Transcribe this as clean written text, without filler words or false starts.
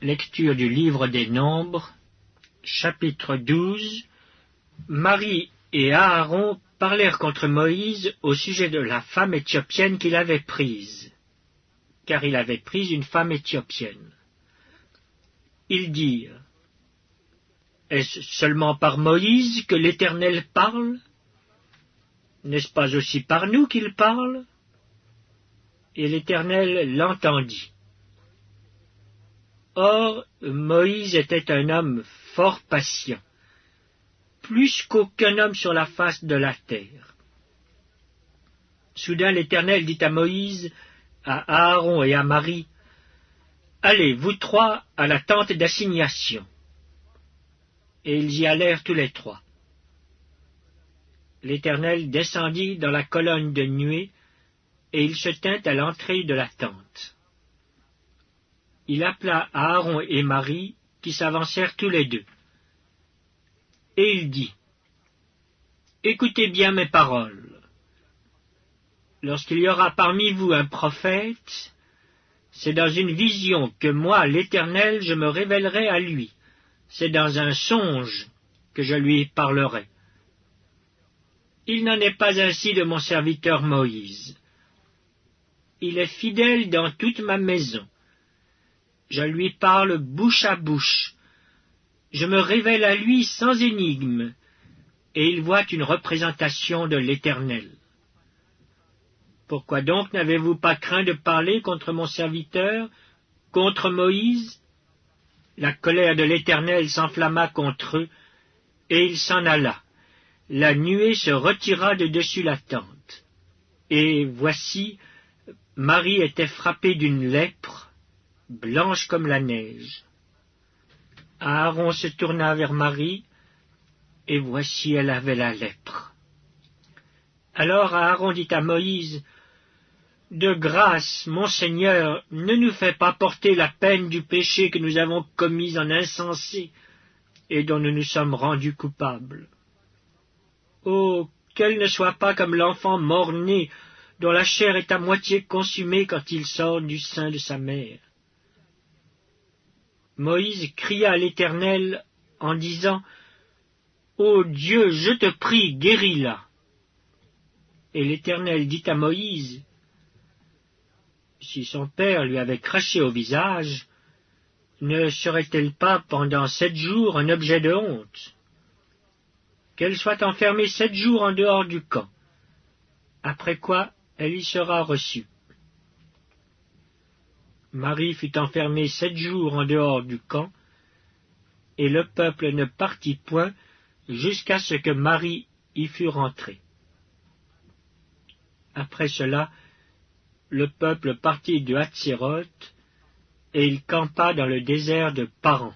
Lecture du livre des Nombres, chapitre 12. Marie et Aaron parlèrent contre Moïse au sujet de la femme éthiopienne qu'il avait prise, car il avait pris une femme éthiopienne. Ils dirent: Est-ce seulement par Moïse que l'Éternel parle? N'est-ce pas aussi par nous qu'il parle? Et l'Éternel l'entendit. Or, Moïse était un homme fort patient, plus qu'aucun homme sur la face de la terre. Soudain l'Éternel dit à Moïse, à Aaron et à Marie: Allez, vous trois, à la tente d'assignation. Et ils y allèrent tous les trois. L'Éternel descendit dans la colonne de nuée, et il se tint à l'entrée de la tente. Il appela Aaron et Marie, qui s'avancèrent tous les deux. Et il dit: Écoutez bien mes paroles. Lorsqu'il y aura parmi vous un prophète, c'est dans une vision que moi, l'Éternel, je me révélerai à lui. C'est dans un songe que je lui parlerai. Il n'en est pas ainsi de mon serviteur Moïse. Il est fidèle dans toute ma maison. Je lui parle bouche à bouche. Je me révèle à lui sans énigme, et il voit une représentation de l'Éternel. Pourquoi donc n'avez-vous pas craint de parler contre mon serviteur, contre Moïse? La colère de l'Éternel s'enflamma contre eux, et il s'en alla. La nuée se retira de dessus la tente. Et voici, Marie était frappée d'une lèpre, blanche comme la neige. Aaron se tourna vers Marie, et voici elle avait la lèpre. Alors Aaron dit à Moïse: De grâce, mon Seigneur, ne nous fais pas porter la peine du péché que nous avons commis en insensé, et dont nous nous sommes rendus coupables. Oh, qu'elle ne soit pas comme l'enfant mort-né, dont la chair est à moitié consumée quand il sort du sein de sa mère. Moïse cria à l'Éternel en disant: Ô Dieu, je te prie, guéris-la. Et l'Éternel dit à Moïse: Si son père lui avait craché au visage, ne serait-elle pas pendant 7 jours un objet de honte? Qu'elle soit enfermée 7 jours en dehors du camp, après quoi elle y sera reçue. Marie fut enfermée 7 jours en dehors du camp, et le peuple ne partit point jusqu'à ce que Marie y fût rentrée. Après cela, le peuple partit de Hatséroth, et il campa dans le désert de Paran.